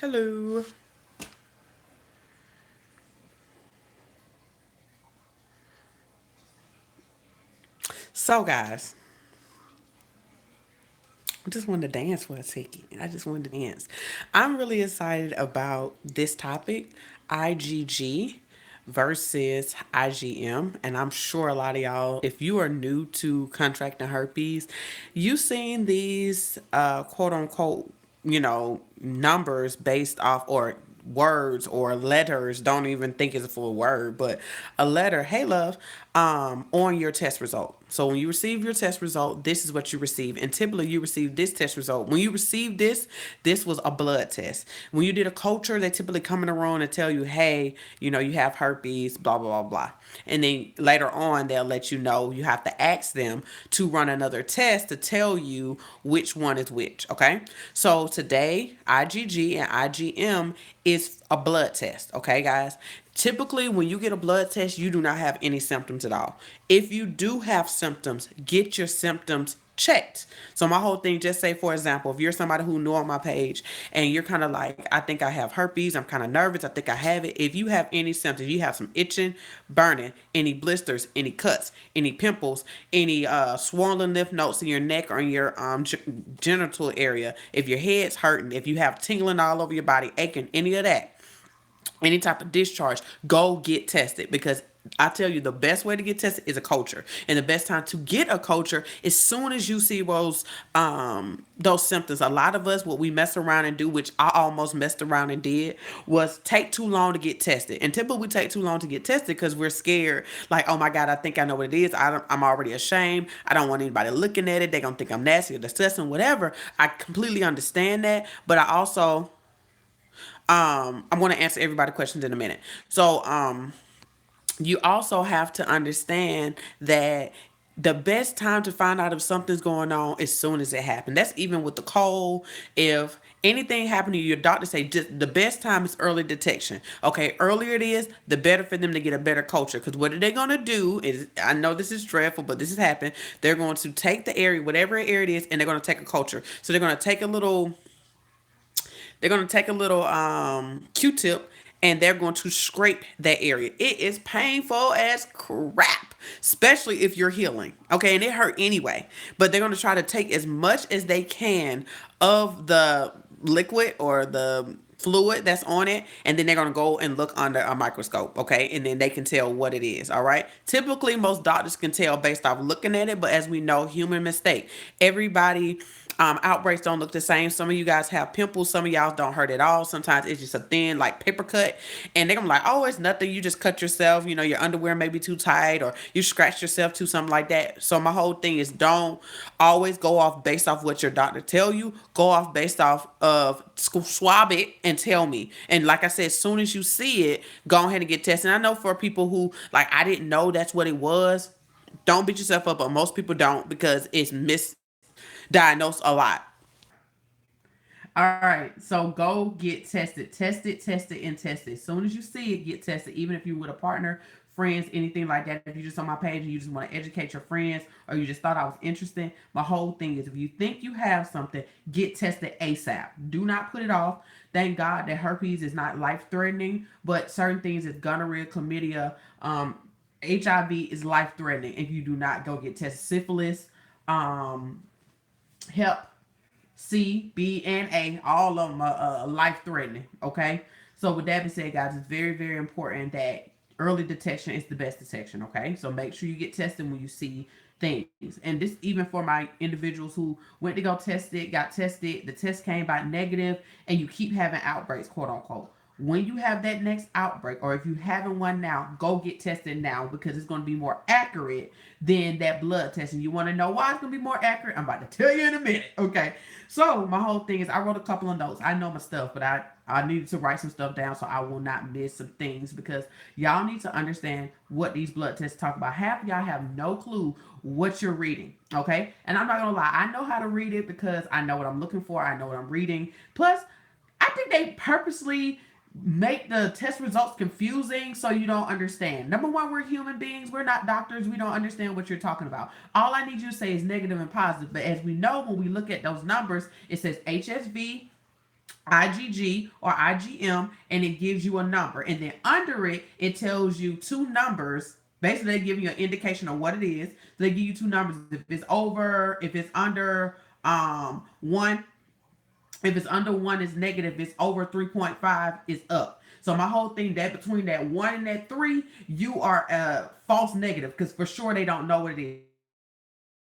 Hello. So, guys, I just wanted to dance for a second. I just wanted to dance. I'm really excited about this topic, IgG versus IgM. And I'm sure a lot of y'all, if you are new to contracting herpes, you've seen these quote unquote, numbers based off or words or letters, don't even think it's a full word, but a letter, hey love, on your test result. So when you receive your test result, this is what you receive. And typically you receive this test result. When you receive this was a blood test. When you did a culture, they typically come in the room and tell you, hey, you have herpes, blah, blah, blah, blah. And then later on, they'll let you know you have to ask them to run another test to tell you which one is which. Okay. So today, IgG and IgM is a blood test. Okay, guys. Typically, when you get a blood test, you do not have any symptoms at all. If you do have symptoms, get your symptoms checked. So my whole thing, just say for example, if you're somebody who knew on my page and you're kind of like, I think I have herpes, I'm kind of nervous, I think I have it. If you have any symptoms, you have some itching, burning, any blisters, any cuts, any pimples, any swollen lymph nodes in your neck or in your genital area, if your head's hurting, if you have tingling all over your body, aching, any of that, any type of discharge, go get tested because I tell you the best way to get tested is a culture. And the best time to get a culture as soon as you see those symptoms. A lot of us what we mess around and do, which I almost messed around and did, was take too long to get tested. And typically we take too long to get tested because we're scared. Like, oh my God, I think I know what it is. I'm already ashamed. I don't want anybody looking at it. They're gonna think I'm nasty or disgusting, whatever. I completely understand that. But I also I'm going to answer everybody's questions in a minute. So, you also have to understand that the best time to find out if something's going on as soon as it happened. That's even with the cold. If anything happened to you, your doctor say just the best time is early detection. Okay, earlier it is, the better for them to get a better culture. Because what are they going to do is, I know this is dreadful, but this has happened. They're going to take the area, whatever area it is, and they're going to take a culture. So they're going to take a little Q-tip and they're going to scrape that area. It is painful as crap, especially if you're healing. Okay, and it hurt anyway. But they're going to try to take as much as they can of the liquid or the fluid that's on it, and then they're going to go and look under a microscope. Okay, and then they can tell what it is. All right, typically most doctors can tell based off looking at it, but as we know, human mistake. Everybody outbreaks don't look the same. Some of you guys have pimples. Some of y'all don't hurt at all. Sometimes it's just a thin, like paper cut. And they're gonna be like, oh, it's nothing. You just cut yourself. Your underwear may be too tight or you scratched yourself too, something like that. So my whole thing is don't always go off based off what your doctor tell you. Go off based off of swab it and tell me. And like I said, as soon as you see it, go ahead and get tested. And I know for people who, like, I didn't know that's what it was, don't beat yourself up, but most people don't because it's misdiagnosed a lot. All right, so go get tested. Test it, test it, and test it. As soon as you see it, get tested. Even if you're with a partner, friends, anything like that. If you're just on my page and you just want to educate your friends or you just thought I was interested, my whole thing is if you think you have something, get tested ASAP. Do not put it off. Thank God that herpes is not life threatening, but certain things is gonorrhea, chlamydia, HIV is life threatening if you do not go get tested. Syphilis, um, hep C, B, and A, all of them are life threatening. Okay. So with that being said, guys, it's very, very important that early detection is the best detection. Okay. So make sure you get tested when you see things. And this even for my individuals who went to go test it, got tested, the test came back negative, and you keep having outbreaks, quote unquote. When you have that next outbreak, or if you having one now, go get tested now because it's going to be more accurate than that blood test. And you want to know why it's going to be more accurate? I'm about to tell you in a minute. Okay. So my whole thing is I wrote a couple of notes. I know my stuff, but I needed to write some stuff down so I will not miss some things because y'all need to understand what these blood tests talk about. Half of y'all have no clue what you're reading. Okay. And I'm not going to lie. I know how to read it because I know what I'm looking for. I know what I'm reading. Plus, I think they purposely make the test results confusing so you don't understand. Number one, we're human beings. We're not doctors. We don't understand what you're talking about. All I need you to say is negative and positive. But as we know, when we look at those numbers, it says HSV, IgG or IgM, and it gives you a number. And then under it, it tells you two numbers. Basically, they give you an indication of what it is. So they give you two numbers. If it's under one, if it's under one is negative, if it's over 3.5 is up. So my whole thing that between that one and that three, you are false negative because for sure they don't know what it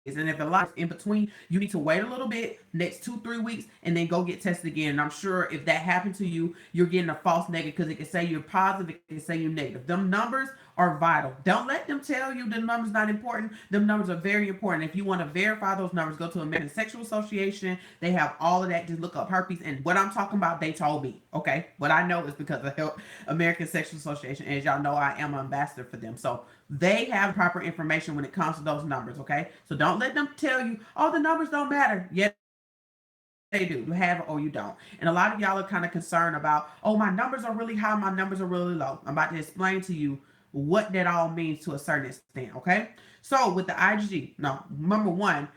is. And if a lot is in between, you need to wait a little bit, next 2-3 weeks, and then go get tested again. And I'm sure if that happened to you, you're getting a false negative because it can say you're positive, it can say you're negative. Them numbers are vital. Don't let them tell you the numbers not important. Them numbers are very important. If you want to verify those numbers, go to American Sexual Association. They have all of that. Just look up herpes. And what I'm talking about, they told me. Okay, what I know is because of American Sexual Association. And as y'all know, I am an ambassador for them. So they have proper information when it comes to those numbers. Okay, so don't let them tell you, oh, the numbers don't matter. Yeah, they do. You have it or you don't. And a lot of y'all are kind of concerned about, oh, my numbers are really high, my numbers are really low. I'm about to explain to you what that all means to a certain extent, okay? So with the IgG, no, number one,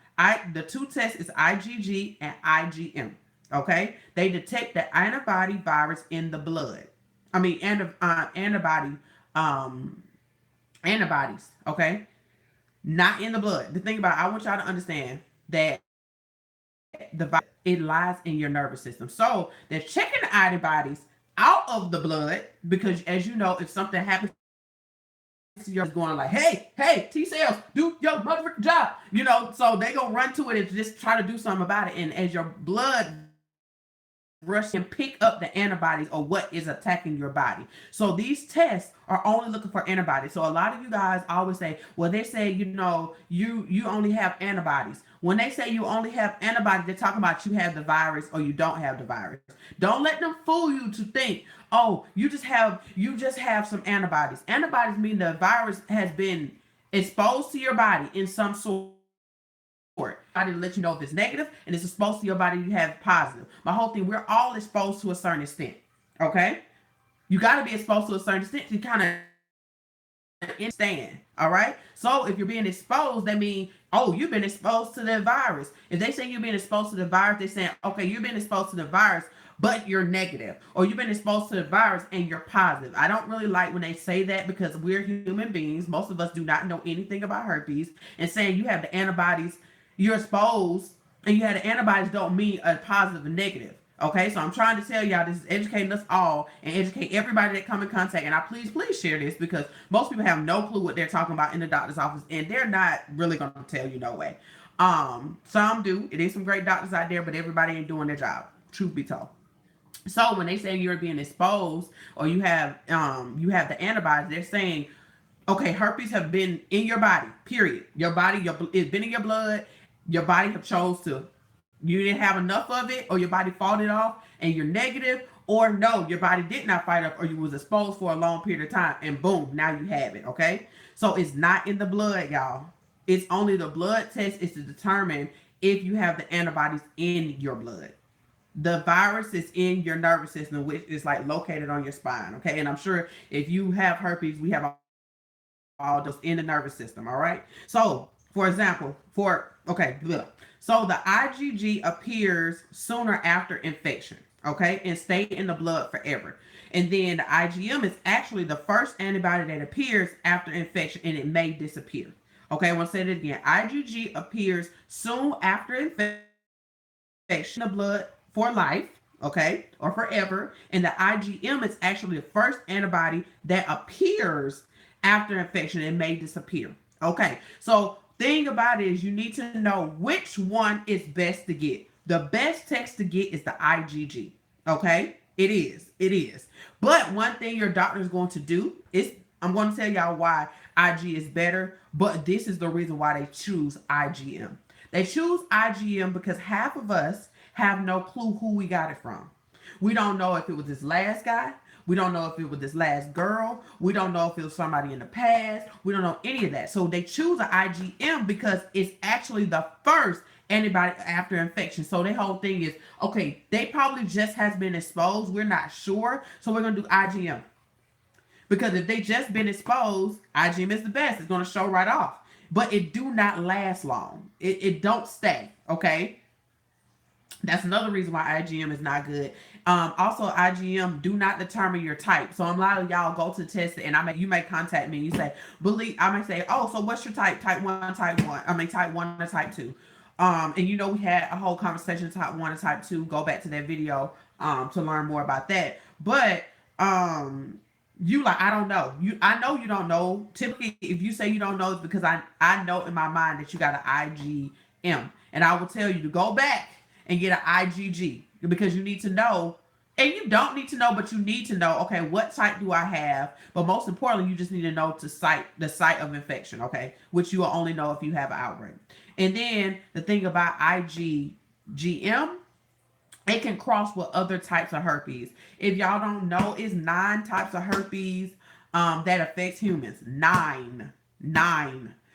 the two tests is IgG and IgM, okay? They detect the antibody virus in the blood. I mean, um, antibodies, okay? Not in the blood. The thing about it, I want y'all to understand that the virus, it lies in your nervous system. So they're checking the antibodies out of the blood because, as you know, if something happens to your body is going like, hey, T cells, do your motherfucking job. So they gonna run to it and just try to do something about it. And as your blood rush can pick up the antibodies or what is attacking your body. So these tests are only looking for antibodies. So a lot of you guys always say, well, they say, you only have antibodies. When they say you only have antibodies, they're talking about you have the virus or you don't have the virus. Don't let them fool you to think, oh, you just have some antibodies. Antibodies mean the virus has been exposed to your body in some sort. Body to let you know if it's negative, and it's exposed to your body, you have positive. My whole thing, we're all exposed to a certain extent. Okay? You got to be exposed to a certain extent to kind of understand. All right? So if you're being exposed, that means, oh, you've been exposed to the virus. If they say you've been exposed to the virus, they're saying, okay, you've been exposed to the virus, but you're negative, or you've been exposed to the virus and you're positive. I don't really like when they say that because we're human beings. Most of us do not know anything about herpes. And saying you have the antibodies, you're exposed, and you have the antibodies don't mean a positive and negative. Okay, so I'm trying to tell y'all this is educating us all and educate everybody that come in contact. And I please share this because most people have no clue what they're talking about in the doctor's office, and they're not really gonna tell you no way. Some do. It is some great doctors out there, but everybody ain't doing their job. Truth be told. So when they say you're being exposed or you have the antibodies, they're saying, okay, herpes have been in your body. Period. It's been in your blood. Your body have chose to. You didn't have enough of it, or your body fought it off, and you're negative, or no, your body did not fight up, or you was exposed for a long period of time, and boom, now you have it. Okay, so it's not in the blood, y'all. It's only the blood test is to determine if you have the antibodies in your blood. The virus is in your nervous system, which is like located on your spine. Okay, and I'm sure if you have herpes, we have all those in the nervous system. All right. So, for example, so the IgG appears sooner after infection. Okay, and stay in the blood forever. And then the IgM is actually the first antibody that appears after infection, and it may disappear. Okay, I want to say it again. IgG appears soon after infection in the blood for life, okay, or forever. And the IgM is actually the first antibody that appears after infection and may disappear. Okay, so thing about it is you need to know which one is best to get. The best test to get is the IgG. Okay, it is. But one thing your doctor is going to do is, I'm going to tell y'all why IG is better, but this is the reason why they choose IgM. They choose IgM because half of us have no clue who we got it from. We don't know if it was this last guy. We don't know if it was this last girl. We don't know if it was somebody in the past. We don't know any of that. So they choose an IgM because it's actually the first antibody after infection. So their whole thing is, okay, they probably just has been exposed. We're not sure. So we're going to do IgM. Because if they just been exposed, IgM is the best. It's going to show right off. But it do not last long. It don't stay, okay? That's another reason why IgM is not good. Also, IgM do not determine your type. So a lot of y'all go to test it, and you may contact me. You say, believe I may say, oh, so what's your type? Type one, type one. I mean, type one or type two. And you know we had a whole conversation type one and type two. Go back to that video to learn more about that. But you like I don't know. I know you don't know. Typically, if you say you don't know, it's because I know in my mind that you got an IgM, and I will tell you to go back and get an IgG because you need to know. And you don't need to know, but you need to know, okay, what type do I have? But most importantly, you just need to know the site of infection, okay? Which you will only know if you have an outbreak. And then the thing about IgGM, it can cross with other types of herpes. If y'all don't know, it's 9 types of herpes that affects humans. Nine.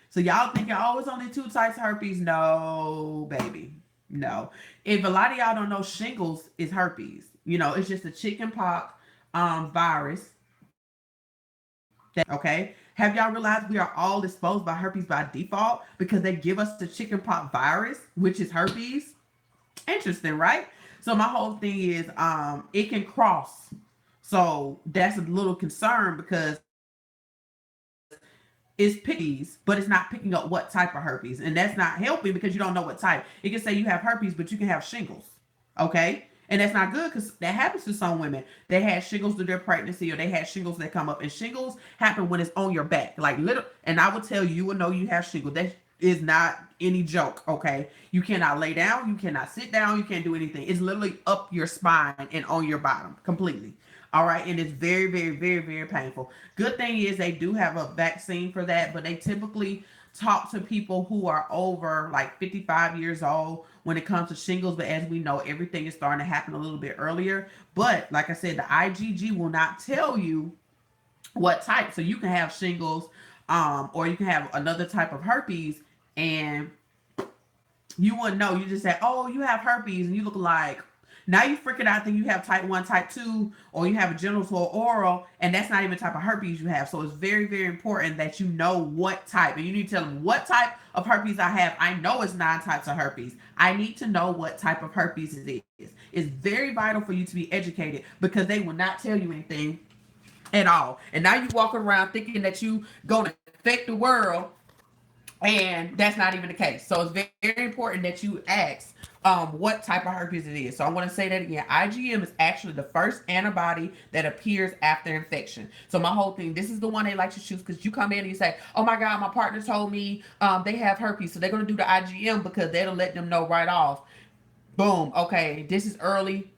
So y'all thinking, oh, it's only 2 types of herpes. No, baby. No. If a lot of y'all don't know, shingles is herpes. You know, it's just a chickenpox virus. Okay. Have y'all realized we are all exposed by herpes by default because they give us the chickenpox virus, which is herpes? Interesting, right? So my whole thing is it can cross. So that's a little concern because it's picking, but it's not picking up what type of herpes. And that's not helping because you don't know what type. It can say you have herpes, but you can have shingles. Okay? And that's not good because that happens to some women. They had shingles through their pregnancy or they had shingles that come up. And shingles happen when it's on your back. Like little, and I will tell you, you will know you have shingles. That is not any joke, okay? You cannot lay down, you cannot sit down, you can't do anything. It's literally up your spine and on your bottom completely. All right, and it's very, very, very, very painful. Good thing is they do have a vaccine for that, but they typically talk to people who are over like 55 years old when it comes to shingles. But as we know, everything is starting to happen a little bit earlier. But like I said, the IgG will not tell you what type. So you can have shingles, or you can have another type of herpes, and you wouldn't know. You just say, "Oh, you have herpes," and you look like now you freaking out. Think you have type one, type two, or you have a genital oral, and that's not even the type of herpes you have. So it's very, very important that you know what type, and you need to tell them what type of herpes I have. I know it's 9 types of herpes. I need to know what type of herpes it is. It's very vital for you to be educated because they will not tell you anything at all. And now you walking around thinking that you gonna affect the world, and that's not even the case. So it's very, very important that you ask what type of herpes it is. So I want to say that again. IgM is actually the first antibody that appears after infection. So my whole thing, this is the one they like to choose because you come in and you say, oh my God, my partner told me they have herpes. So they're going to do the IgM because that'll let them know right off. Boom. Okay, this is early.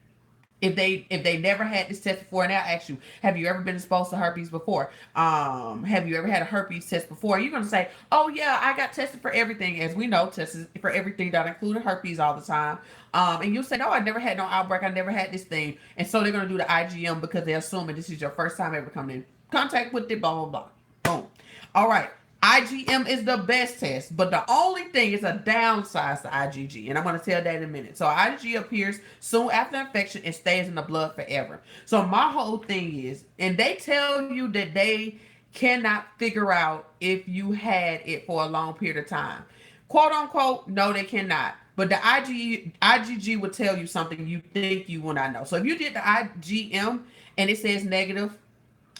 If they never had this test before, and they'll ask you, have you ever been exposed to herpes before? Have you ever had a herpes test before? You're gonna say, oh yeah, I got tested for everything. As we know, tested for everything that included herpes all the time. And you'll say, no, I never had no outbreak. I never had this thing. And so they're gonna do the IgM because they're assuming this is your first time ever coming in contact with it. Blah blah blah. Boom. All right. IgM is the best test, but the only thing is a downside to IgG, and I'm going to tell that in a minute. So IgG appears soon after infection and stays in the blood forever. So my whole thing is, and they tell you that they cannot figure out if you had it for a long period of time. Quote unquote, no, they cannot. But the IgG will tell you something you think you will not know. So if you did the IgM and it says negative,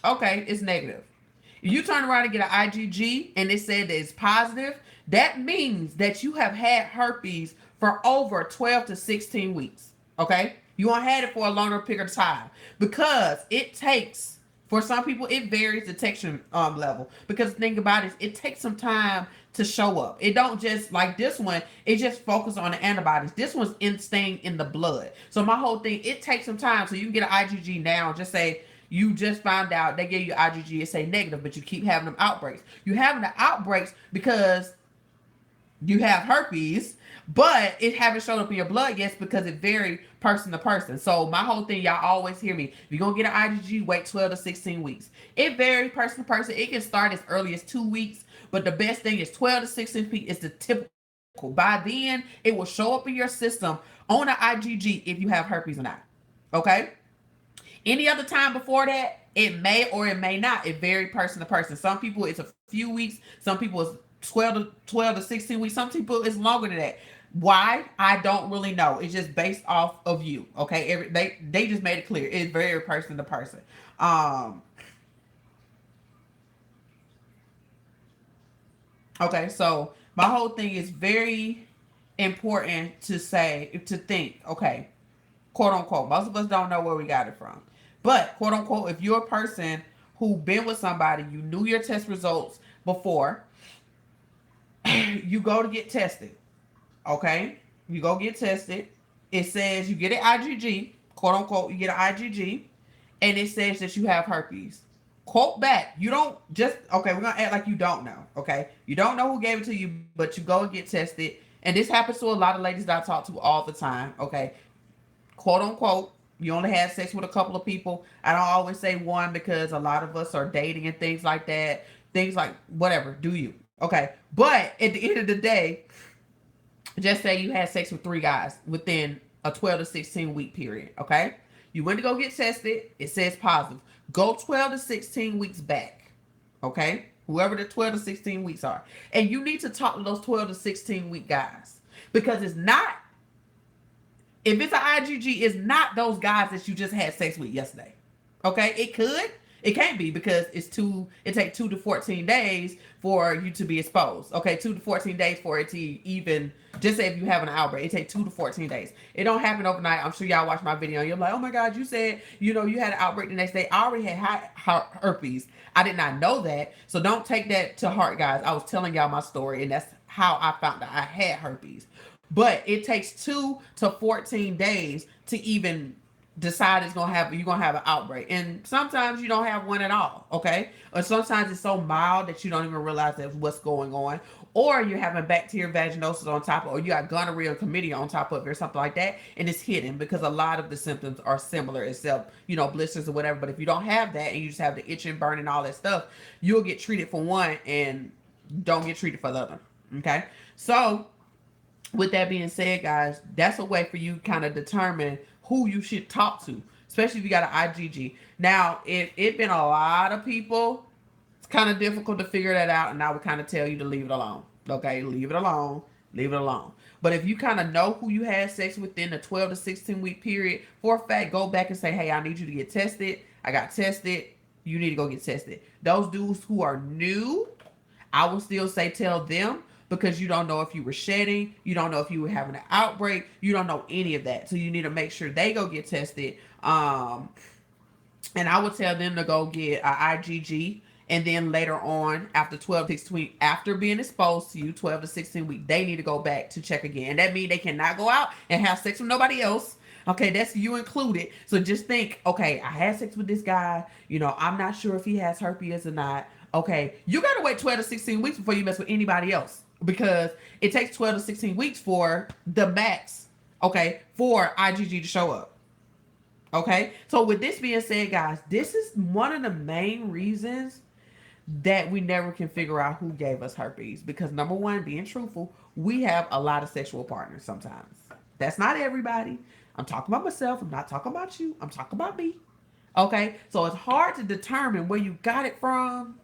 okay, it's negative. If you turn around and get an IgG and it said that it's positive, that means that you have had herpes for over 12 to 16 weeks. Okay? You won't had it for a longer period of time because it takes, for some people, it varies detection level. Because the thing about it is it takes some time to show up. It don't just like this one, it just focus on the antibodies. This one's staying in the blood. So my whole thing, it takes some time. So you can get an IgG now, just say, you just found out they gave you IgG and say negative, but you keep having them outbreaks. You're having the outbreaks because you have herpes, but it haven't shown up in your blood yet because it varies person to person. So my whole thing, y'all always hear me. If you're going to get an IgG, wait 12 to 16 weeks. It varies person to person. It can start as early as 2 weeks, but the best thing is 12 to 16 weeks is the typical. By then, it will show up in your system on an IgG if you have herpes or not. Okay? Any other time before that, it may or it may not. It varies person to person. Some people it's a few weeks. Some people it's 12 to 16 weeks. Some people it's longer than that. Why? I don't really know. It's just based off of you. Okay. They just made it clear. It's very person to person. Um, okay, so my whole thing is very important to say to think, okay, quote unquote. Most of us don't know where we got it from. But quote unquote, if you're a person who been with somebody, you knew your test results before, you go to get tested. Okay? You go get tested. It says you get an IgG, quote unquote, you get an IgG, and it says that you have herpes. Quote back. You don't just, okay, we're gonna act like you don't know. Okay? You don't know who gave it to you, but you go and get tested. And this happens to a lot of ladies that I talk to all the time. Okay? Quote unquote, you only had sex with a couple of people. I don't always say one because a lot of us are dating and things like that. Things like whatever, do you? Okay. But at the end of the day, just say you had sex with 3 guys within a 12 to 16 week period. Okay. You went to go get tested. It says positive. Go 12 to 16 weeks back. Okay. Whoever the 12 to 16 weeks are. And you need to talk to those 12 to 16 week guys because it's not, if it's an IgG, it's not those guys that you just had sex with yesterday. Okay, it could. It can't be because it's two. It takes 2 to 14 days for you to be exposed. Okay, 2 to 14 days for it to even, just say if you have an outbreak, it takes 2 to 14 days. It don't happen overnight. I'm sure y'all watch my video. And you're like, oh my god, you said you had an outbreak the next day. I already had herpes. I did not know that, so don't take that to heart, guys. I was telling y'all my story, and that's how I found out I had herpes. But it takes 2 to 14 days to even decide you're gonna have an outbreak. And sometimes you don't have one at all, okay? Or sometimes it's so mild that you don't even realize that's what's going on. Or you're having bacterial vaginosis on top of, or you got gonorrhea or chlamydia on top of it or something like that, and it's hidden because a lot of the symptoms are similar, except blisters or whatever. But if you don't have that and you just have the itching, burning, all that stuff, you'll get treated for one and don't get treated for the other. Okay, so with that being said, guys, that's a way for you kind of determine who you should talk to, especially if you got an IgG. Now, if it been a lot of people, it's kind of difficult to figure that out, and I would kind of tell you to leave it alone. Okay, leave it alone, leave it alone. But if you kind of know who you had sex within the 12 to 16 week period, for a fact, go back and say, hey, I need you to get tested. I got tested. You need to go get tested. Those dudes who are new, I will still say tell them because you don't know if you were shedding, you don't know if you were having an outbreak, you don't know any of that. So you need to make sure they go get tested. And I would tell them to go get an IgG. And then later on, after 12 to 16 weeks, after being exposed to you, 12 to 16 weeks, they need to go back to check again. And that means they cannot go out and have sex with nobody else. Okay, that's you included. So just think, okay, I had sex with this guy. I'm not sure if he has herpes or not. Okay, you got to wait 12 to 16 weeks before you mess with anybody else because it takes 12 to 16 weeks for the max, okay, for IgG to show up. Okay, so with this being said, guys, this is one of the main reasons that we never can figure out who gave us herpes because number one, being truthful, we have a lot of sexual partners sometimes. That's not everybody. I'm talking about myself. I'm not talking about you. I'm talking about me. Okay, so it's hard to determine where you got it from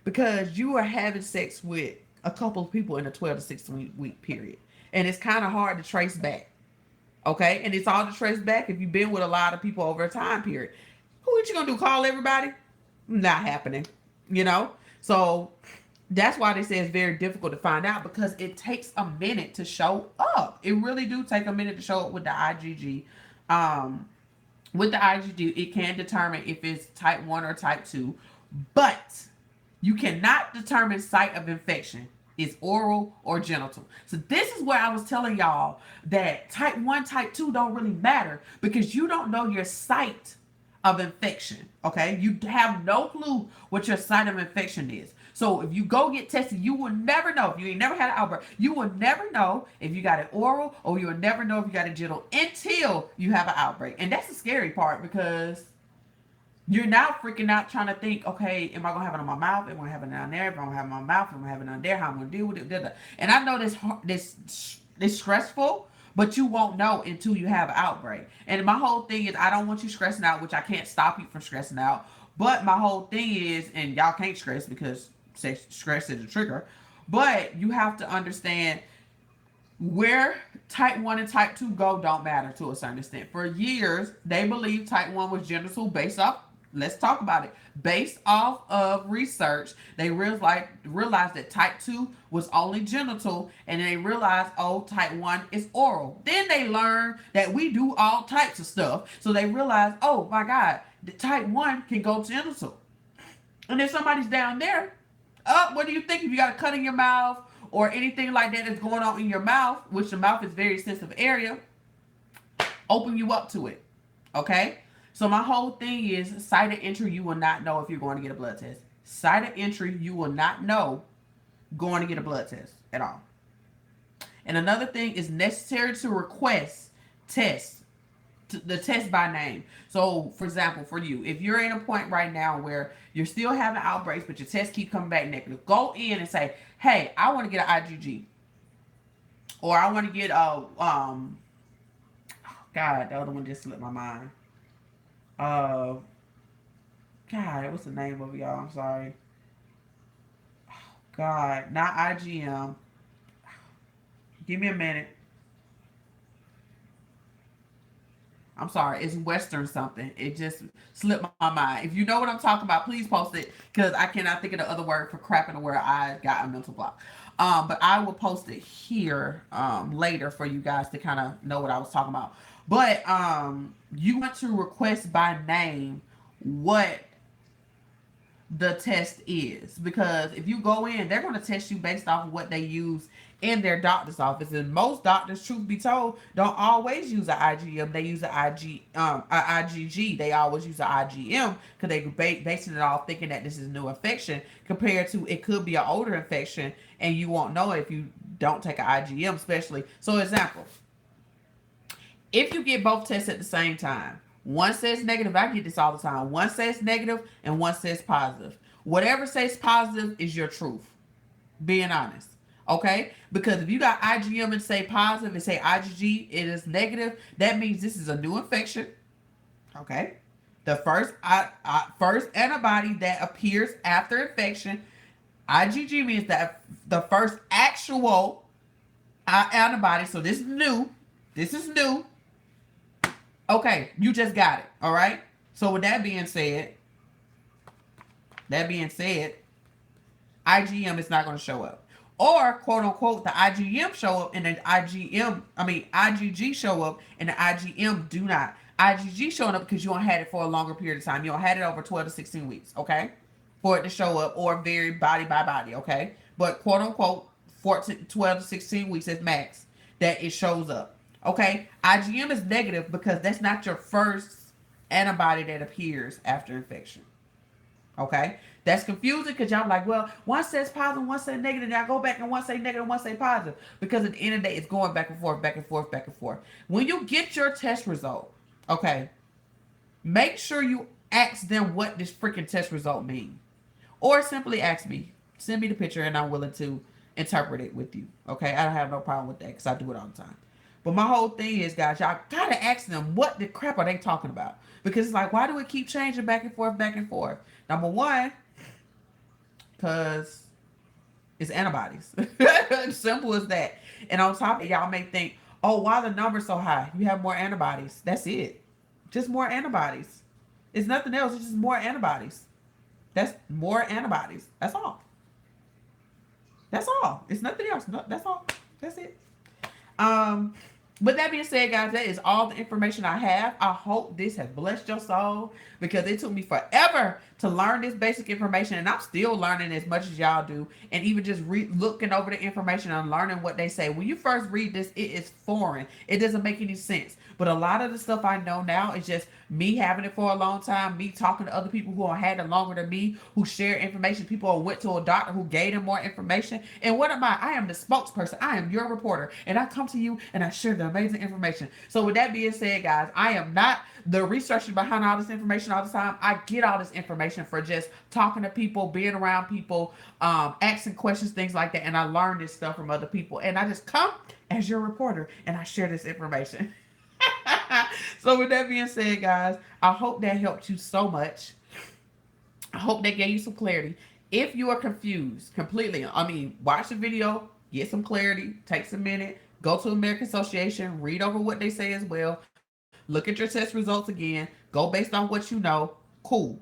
because you are having sex with a couple of people in a 12 to 16 week period. And it's kind of hard to trace back. Okay? And it's all to trace back if you've been with a lot of people over a time period. What you gonna do? Call everybody? Not happening. So that's why they say it's very difficult to find out because it takes a minute to show up. It really do take a minute to show up with the IgG. With the IgG, it can determine if it's type 1 or type 2, but you cannot determine site of infection. It's oral or genital. So this is where I was telling y'all that type 1, type 2 don't really matter because you don't know your site of infection. Okay? You have no clue what your site of infection is. So if you go get tested, you will never know. If you ain't never had an outbreak, you will never know if you got it oral or you will never know if you got it genital until you have an outbreak. And that's the scary part because you're now freaking out trying to think, okay, am I going to have it on my mouth? Am I going to have it down there? If I'm going to have it on my mouth, am I going to have it down there? How am I going to deal with it? And I know this stressful, but you won't know until you have an outbreak. And my whole thing is I don't want you stressing out, which I can't stop you from stressing out. But my whole thing is, and y'all can't stress because stress is a trigger, but you have to understand Where type 1 and type 2 go don't matter to a certain extent. For years, they believed type 1 was genital based off, let's talk about it, based off of research. They realized that type 2 was only genital, and then they realized, oh, type 1 is oral. Then they learned that we do all types of stuff. So they realized, oh my God, the type 1 can go genital. And if somebody's down there, what do you think if you got a cut in your mouth or anything like that that's going on in your mouth, which the mouth is a very sensitive area, open you up to it. Okay? So my whole thing is site of entry, you will not know if you're going to get a blood test. Site of entry, you will not know going to get a blood test at all. And another thing is necessary to request tests, the test by name. So, for example, for you, if you're in a point right now where you're still having outbreaks, but your tests keep coming back negative, go in and say, hey, I want to get an IgG. Or I want to get God, the other one just slipped my mind. God, what's the name of it, y'all? I'm sorry. God, not IgM. Give me a minute. I'm sorry, it's Western something. It just slipped my mind. If you know what I'm talking about, please post it because I cannot think of the other word for crap in the word. I got a mental block. But I will post it here later for you guys to kind of know what I was talking about. But you want to request by name what the test is, because if you go in, they're going to test you based off of what they use in their doctor's office, and most doctors, truth be told, don't always use an IgM. They use an IgG. They always use an IgM because they basing it off thinking that this is a new infection, compared to it could be an older infection and you won't know it if you don't take an IgM, especially. So example, if you get both tests at the same time, one says negative, I get this all the time. One says negative and one says positive. Whatever says positive is your truth. Being honest. Okay? Because if you got IgM and say positive and say IgG, it is negative, that means this is a new infection. Okay? The first antibody that appears after infection, IgG means that the first actual antibody. So this is new. This is new. Okay, you just got it. All right. So with that being said, IgM is not going to show up, or quote unquote the IgM show up and the IgG show up and the IgM do not. IgG showing up because you don't had it for a longer period of time. You don't had it over 12 to 16 weeks. Okay, for it to show up, or vary body by body. Okay, but quote unquote 12 to 16 weeks is max that it shows up. Okay, IgM is negative because that's not your first antibody that appears after infection. Okay, that's confusing because y'all like, well, one says positive, one says negative. Now I go back and one say negative, one say positive, because at the end of the day, it's going back and forth, back and forth, back and forth. When you get your test result, okay, make sure you ask them what this freaking test result means, or simply ask me, send me the picture, and I'm willing to interpret it with you. Okay, I don't have no problem with that because I do it all the time. But my whole thing is, guys, y'all gotta ask them what the crap are they talking about, because it's like, why do it keep changing back and forth, back and forth? Number one, because it's antibodies. Simple as that. And on top of it, y'all may think, oh, why the number's so high? You have more antibodies. That's it. Just more antibodies. It's nothing else. It's just more antibodies. That's more antibodies. That's all. That's all. It's nothing else. No, that's all. That's it. With that being said, guys, that is all the information I have. I hope this has blessed your soul, because it took me forever to learn this basic information, and I'm still learning as much as y'all do. And even just looking over the information and learning what they say. When you first read this, it is foreign. It doesn't make any sense. But a lot of the stuff I know now is just me having it for a long time, me talking to other people who have had it longer than me, who share information, people who went to a doctor who gave them more information. And what am I? I am the spokesperson. I am your reporter. And I come to you and I share the amazing information. So with that being said, guys, I am not the researcher behind all this information all the time. I get all this information for just talking to people, being around people, asking questions, things like that. And I learn this stuff from other people. And I just come as your reporter and I share this information. So with that being said, guys, I hope that helped you so much. I hope that gave you some clarity. If you are confused completely, watch the video, get some clarity, take some minute, Go to American Association, read over what they say as well. Look at your test results again. Go based on what you know. Cool.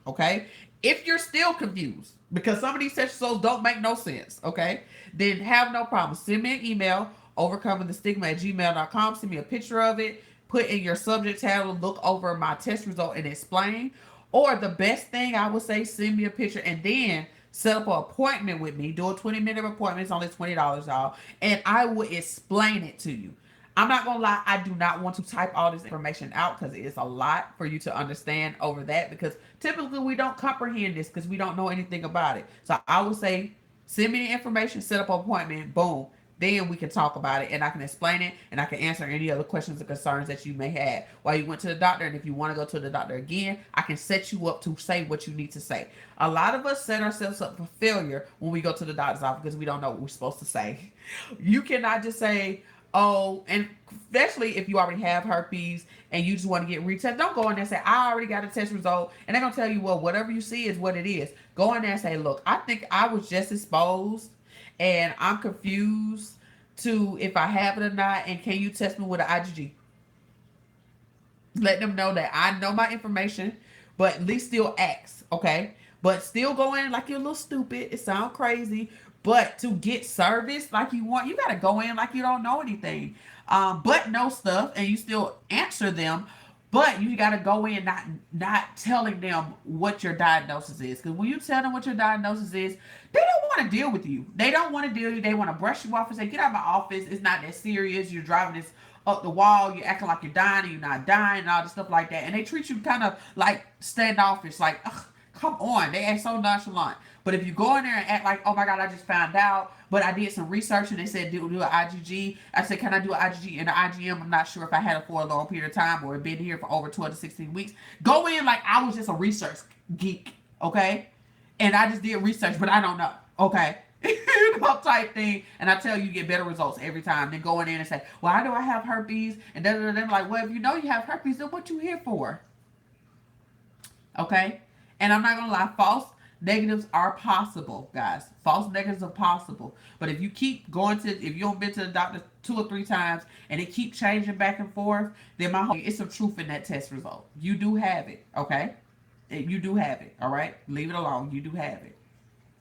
Okay. If you're still confused, because some of these test results don't make no sense, okay, then have no problem. Send me an email, overcomingthestigma@gmail.com. Send me a picture of it. Put in your subject title, look over my test result and explain. Or the best thing I would say, send me a picture and then set up an appointment with me. Do a 20-minute appointment. It's only $20, y'all. And I will explain it to you. I'm not gonna lie, I do not want to type all this information out because it's a lot for you to understand over that, because typically we don't comprehend this because we don't know anything about it. So I would say send me the information, set up an appointment, boom. Then we can talk about it and I can explain it and I can answer any other questions or concerns that you may have while you went to the doctor. And if you want to go to the doctor again, I can set you up to say what you need to say. A lot of us set ourselves up for failure when we go to the doctor's office because we don't know what we're supposed to say. You cannot just say, oh, and especially if you already have herpes and you just want to get retested, don't go in there and say, I already got a test result. And they're going to tell you, well, whatever you see is what it is. Go in there and say, look, I think I was just exposed and I'm confused to if I have it or not. And can you test me with an IgG? Let them know that I know my information, but at least still ask, okay? But still go in like you're a little stupid. It sounds crazy, but to get service like you want, you gotta go in like you don't know anything, but know stuff, and you still answer them. But you gotta go in not telling them what your diagnosis is, because when you tell them what your diagnosis is, they don't want to deal with you. They don't want to deal with you. They want to brush you off and say, "Get out of my office. It's not that serious. You're driving this up the wall. You're acting like you're dying and you're not dying, and all this stuff like that." And they treat you kind of like standoffish, like, ugh, come on. They act so nonchalant. But if you go in there and act like, oh my God, I just found out, but I did some research and they said do an IgG. I said, can I do an IgG and an IgM? I'm not sure if I had it for a long period of time or been here for over 12 to 16 weeks. Go in like I was just a research geek, okay? And I just did research, but I don't know, okay? Type thing, and I tell you, get better results every time. Then go in there and say, well, I know I have herpes, and then like, well, if you know you have herpes, then what you here for? Okay? And I'm not gonna lie, false negatives are possible, guys. False negatives are possible. But if you keep going to, if you don't been to the doctor 2 or 3 times and it keep changing back and forth, then it's some truth in that test result. You do have it, okay? You do have it, all right? Leave it alone. You do have it.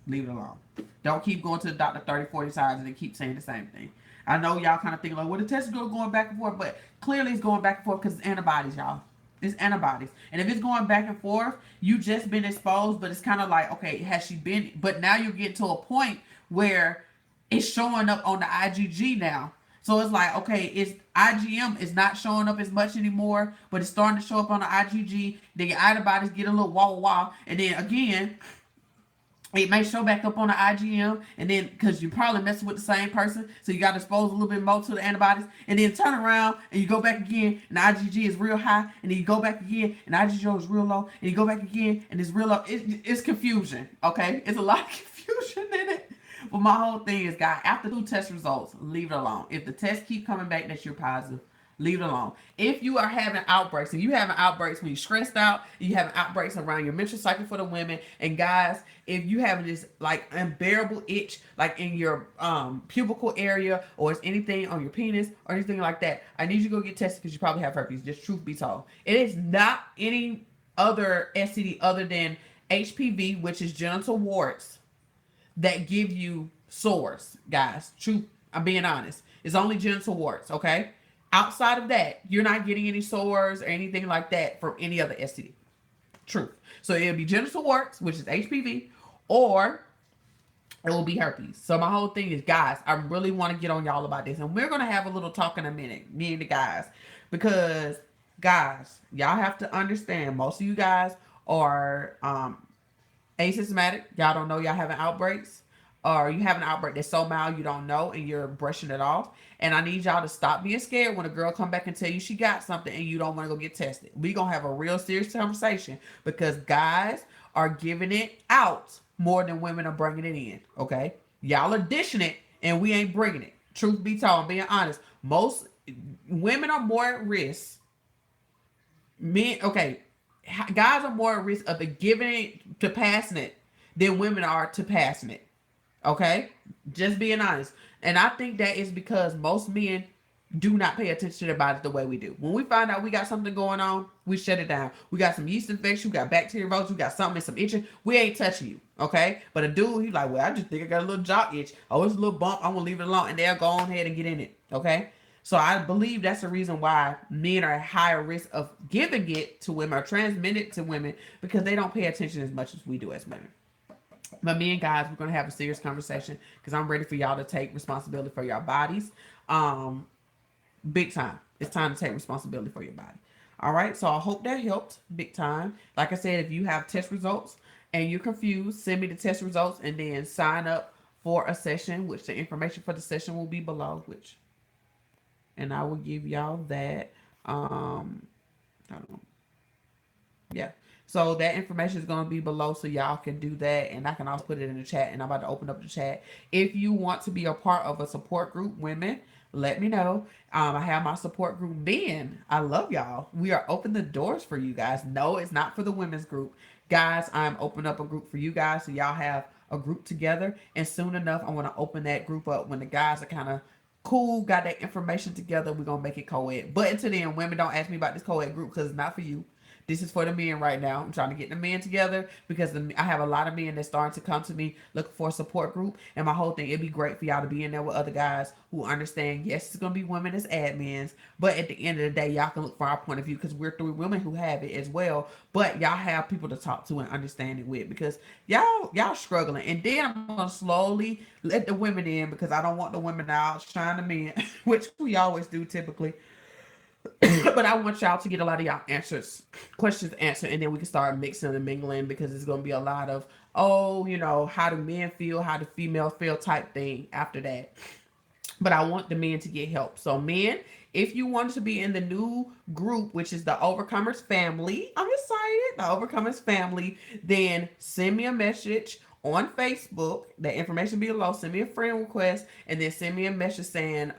Leave it alone. Don't keep going to the doctor 30, 40 times and they keep saying the same thing. I know y'all kind of think like, well, the test is going back and forth, but clearly it's going back and forth because it's antibodies, y'all. It's antibodies. And if it's going back and forth, you just been exposed, but it's kind of like, okay, has she been? But now you're getting to a point where it's showing up on the IgG now. So it's like, okay, it's IgM is not showing up as much anymore, but it's starting to show up on the IgG. Then your antibodies get a little wah. And then again, it may show back up on the IgM, and then because you're probably messing with the same person, so you got to expose a little bit more to the antibodies, and then turn around and you go back again, and the IgG is real high, and then you go back again, and the IgG is real low, and you go back again, and it's real low. It's confusion, okay? It's a lot of confusion in it. But my whole thing is, guys, after 2 test results, leave it alone. If the tests keep coming back that you're positive, leave it alone. If you are having outbreaks, and you having outbreaks when you're stressed out, you having outbreaks around your menstrual cycle for the women, and guys, if you having this like unbearable itch, like in your pubical area, or it's anything on your penis or anything like that, I need you to go get tested because you probably have herpes. Just truth be told, it is not any other STD other than HPV, which is genital warts, that give you sores, guys. Truth, I'm being honest. It's only genital warts, okay? Outside of that, you're not getting any sores or anything like that from any other STD. Truth. So it'll be genital warts, which is HPV, or it will be herpes. So my whole thing is, guys, I really want to get on y'all about this. And we're going to have a little talk in a minute, me and the guys. Because, guys, y'all have to understand, most of you guys are asymptomatic. Y'all don't know y'all having outbreaks, or you have an outbreak that's so mild you don't know and you're brushing it off. And I need y'all to stop being scared when a girl come back and tell you she got something and you don't want to go get tested. We gonna have a real serious conversation, because guys are giving it out more than women are bringing it in. Okay, y'all are dishing it and we ain't bringing it. Truth be told, I'm being honest, most women are more at risk. Guys are more at risk of it giving it to passing it than women are to passing it. Okay, just being honest. And I think that is because most men do not pay attention to their bodies the way we do. When we find out we got something going on, we shut it down. We got some yeast infection, we got bacteria roads, we got something, some itching. We ain't touching you, okay? But a dude, he's like, well, I just think I got a little jock itch. Oh, it's a little bump. I'm gonna leave it alone, and they'll go on ahead and get in it, okay? So I believe that's the reason why men are at higher risk of giving it to women or transmitting it to women because they don't pay attention as much as we do as women. But me and guys, we're gonna have a serious conversation because I'm ready for y'all to take responsibility for your bodies. Um, Big time. It's time to take responsibility for your body. All right. So I hope that helped big time. Like I said, if you have test results and you're confused, send me the test results and then sign up for a session, which the information for the session will be below, which, and I will give y'all that. I don't know. Yeah. So that information is going to be below so y'all can do that. And I can also put it in the chat. And I'm about to open up the chat. If you want to be a part of a support group, women, let me know. I have my support group, men. I love y'all. We are open the doors for you guys. No, it's not for the women's group. Guys, I'm opening up a group for you guys so y'all have a group together. And soon enough, I want to open that group up when the guys are kind of cool, got that information together. We're going to make it co-ed. But until then, women, don't ask me about this co-ed group because it's not for you. This is for the men right now. I'm trying to get the men together because I have a lot of men that's starting to come to me looking for a support group. And my whole thing, it'd be great for y'all to be in there with other guys who understand, yes, it's going to be women as admins. But at the end of the day, y'all can look for our point of view because we're three women who have it as well. But y'all have people to talk to and understand it with because y'all struggling. And then I'm going to slowly let the women in because I don't want the women to outshine the men, which we always do typically. But I want y'all to get a lot of y'all questions answered, and then we can start mixing and mingling because it's gonna be a lot of how do men feel, how do females feel type thing after that. But I want the men to get help. So men, if you want to be in the new group, which is the Overcomers family, I'm excited. The Overcomers family, then send me a message on Facebook. The information below. Send me a friend request, and then send me a message saying,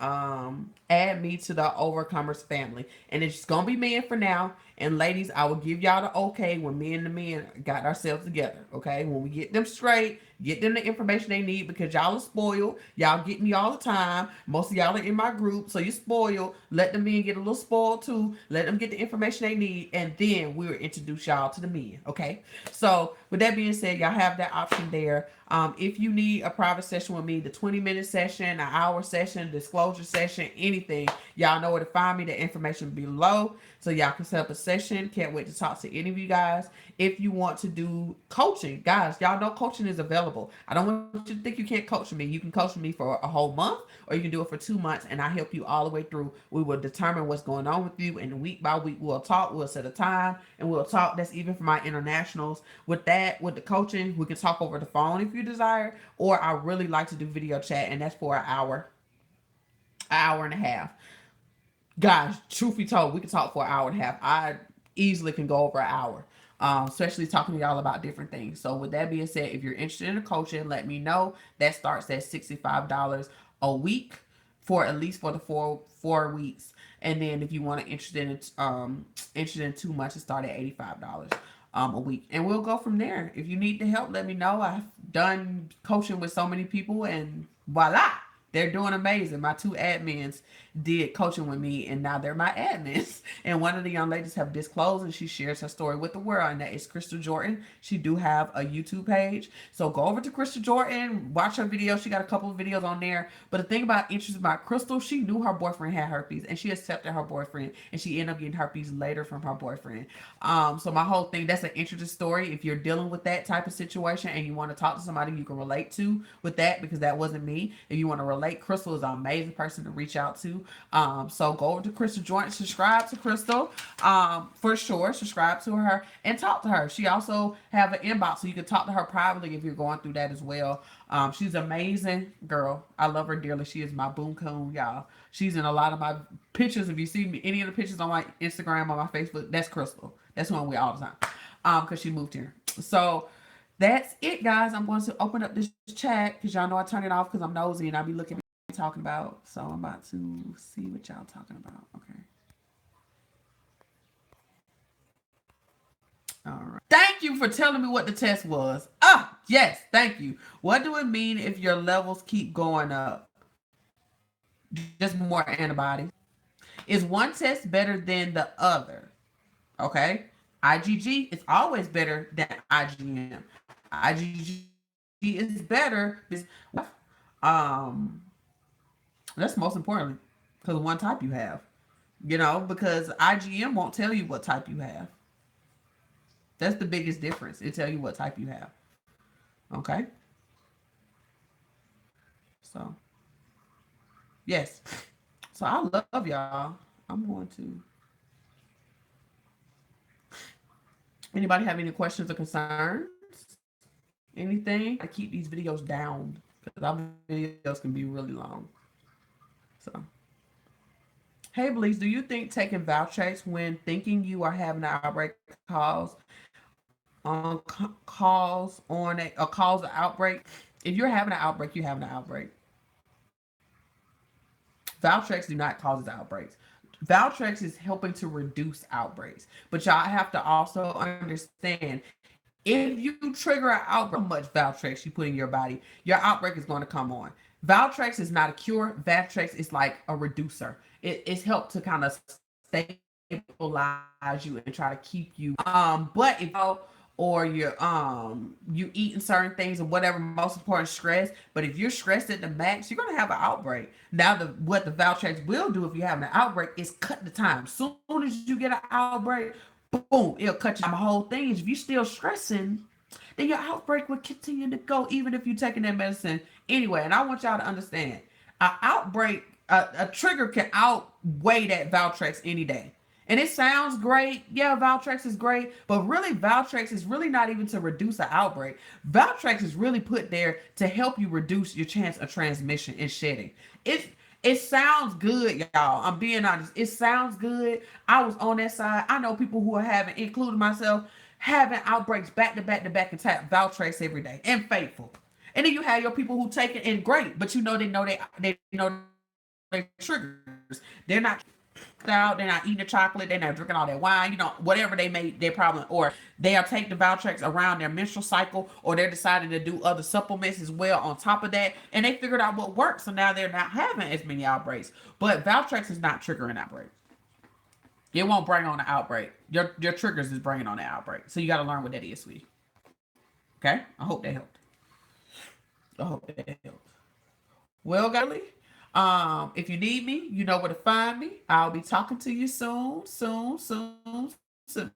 add me to the Overcomers family. And it's gonna be men for now. And ladies, I will give y'all the okay when me and the men got ourselves together. Okay, when we get them straight, get them the information they need because y'all are spoiled. Y'all get me all the time. Most of y'all are in my group, so you're spoiled. Let the men get a little spoiled too. Let them get the information they need, and then we'll introduce y'all to the men. Okay. So with that being said, y'all have that option there. If you need a private session with me, the 20-minute session, an hour session, disclosure session, anything, y'all know where to find me. The information below, so y'all can set up a session. Can't wait to talk to any of you guys. If you want to do coaching, guys, y'all know coaching is available. I don't want you to think you can't coach me. You can coach me for a whole month, or you can do it for 2 months, and I help you all the way through. We will determine what's going on with you, and week by week we'll talk. We'll set a time, and we'll talk. That's even for my internationals. With the coaching, we can talk over the phone if you desire, or I really like to do video chat, and that's for an hour and a half. Guys, truth be told, we can talk for an hour and a half. I easily can go over an hour, especially talking to y'all about different things. So with that being said, if you're interested in the coaching, let me know. That starts at $65 a week for at least for the four weeks. And then if you want to interested in 2 months, it start at $85 a week, and we'll go from there. If you need the help, let me know. I've done coaching with so many people, and voila, they're doing amazing. My two admins did coaching with me, and now they're my admins. And one of the young ladies have disclosed, and she shares her story with the world, and that is Crystal Jordan. She do have a YouTube page, so go over to Crystal Jordan, watch her video. She got a couple of videos on there. But the thing about interest about Crystal, she knew her boyfriend had herpes, and she accepted her boyfriend, and she ended up getting herpes later from her boyfriend. So my whole thing, that's an interesting story. If you're dealing with that type of situation and you want to talk to somebody you can relate to with that, because that wasn't me. If you want to relate, Crystal is an amazing person to reach out to. So go over to Crystal Jordan, subscribe to Crystal, for sure. Subscribe to her and talk to her. She also have an inbox, so you can talk to her privately if you're going through that as well. She's amazing girl. I love her dearly. She is my boom coon, y'all. She's in a lot of my pictures. If you see me, any of the pictures on my Instagram, on my Facebook, that's Crystal. That's who I'm with all the time. Because she moved here. So that's it, guys. I'm going to open up this chat because y'all know I turn it off because I'm nosy and I be looking at talking about. So I'm about to see what y'all talking about. Okay. All right. Thank you for telling me what the test was. Ah, yes, thank you. What do it mean if your levels keep going up? just more antibodies. Is one test better than the other? Okay. IgG is always better than IgM. IgG is better because um that's most importantly because one type you have. Because IgM won't tell you what type you have. That's the biggest difference. It tell you what type you have. Okay. So yes. So I love y'all. I'm going to. Anybody have any questions or concerns? Anything? I keep these videos down because our videos can be really long. So, hey, Bleeze, do you think taking Valtrex when thinking you are having an outbreak cause an outbreak? If you're having an outbreak, you're having an outbreak. Valtrex do not cause outbreaks. Valtrex is helping to reduce outbreaks, but y'all have to also understand if you trigger an outbreak, how much Valtrex you put in your body, your outbreak is going to come on. Valtrex is not a cure. Valtrex is like a reducer. It's helped to kind of stabilize you and try to keep you. But if or you eating certain things or whatever, most important stress. But if you're stressed at the max, you're gonna have an outbreak. Now, what the Valtrex will do if you're having an outbreak is cut the time. Soon as you get an outbreak, boom, it'll cut you. The whole thing is if you're still stressing, then your outbreak will continue to go even if you're taking that medicine anyway. And I want y'all to understand, an outbreak, a trigger can outweigh that Valtrex any day. And it sounds great. Yeah, Valtrex is great. But really, Valtrex is really not even to reduce an outbreak. Valtrex is really put there to help you reduce your chance of transmission and shedding. It sounds good, y'all. I'm being honest. It sounds good. I was on that side. I know people who are having, including myself, having outbreaks back to back to back and tap Valtrex every day and faithful. And then you have your people who take it and great, but they know they triggers. They're not out, they're not eating the chocolate, they're not drinking all that wine, whatever they made their problem, or they'll take the Valtrex around their menstrual cycle, or they're deciding to do other supplements as well on top of that, and they figured out what works, so now they're not having as many outbreaks. But Valtrex is not triggering outbreak. It won't bring on an outbreak. Your triggers is bringing on an outbreak. So you got to learn what that is, sweetie. Okay? I hope that helped. I hope that helped. Well, Golly, if you need me, you know where to find me. I'll be talking to you soon, soon, soon, soon.